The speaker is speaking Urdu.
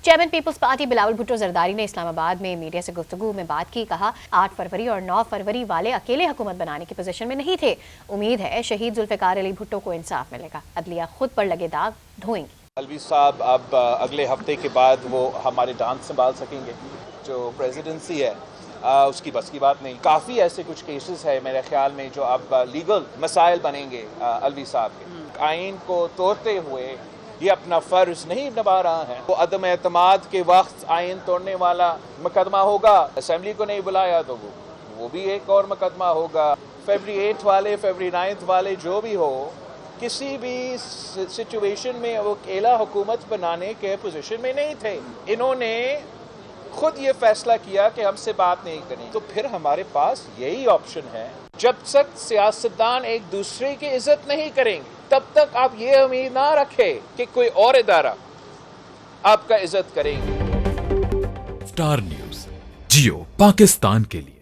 چیئرمین پیپلز پارٹی بلاول بھٹو زرداری نے اسلام آباد میں میڈیا سے گفتگو میں بات کی. کہا 8 فروری اور 9 فروری والے اکیلے حکومت بنانے کی پوزیشن میں نہیں تھے. امید ہے شہید ذوالفقار علی بھٹو کو انصاف ملے گا. عدلیہ خود پر لگے داغ دھوئیں گی. الوی صاحب اب اگلے ہفتے کے بعد وہ ہمارے ڈانس سنبھال سکیں گے. جو پریزیڈنسی ہے اس کی بس کی بات نہیں. کافی ایسے کچھ کیسز ہے میرے خیال میں جو اب لیگل مسائل بنیں گے الوی صاحب کے. آئین کو توڑتے ہوئے یہ اپنا فرض نہیں نبھا رہا ہے. وہ عدم اعتماد کے وقت آئین توڑنے والا مقدمہ ہوگا. اسمبلی کو نہیں بلایا تو وہ بھی ایک اور مقدمہ ہوگا. فیبری 8 والے فیبری 9 والے جو بھی ہو, کسی بھی سچویشن میں وہ اکیلا حکومت بنانے کے پوزیشن میں نہیں تھے. انہوں نے خود یہ فیصلہ کیا کہ ہم سے بات نہیں کریں. تو پھر ہمارے پاس یہی آپشن ہے. جب تک سیاستدان ایک دوسرے کی عزت نہیں کریں گے تب تک آپ یہ امید نہ رکھیں کہ کوئی اور ادارہ آپ کا عزت کریں گے. اسٹار نیوز جیو پاکستان کے لیے.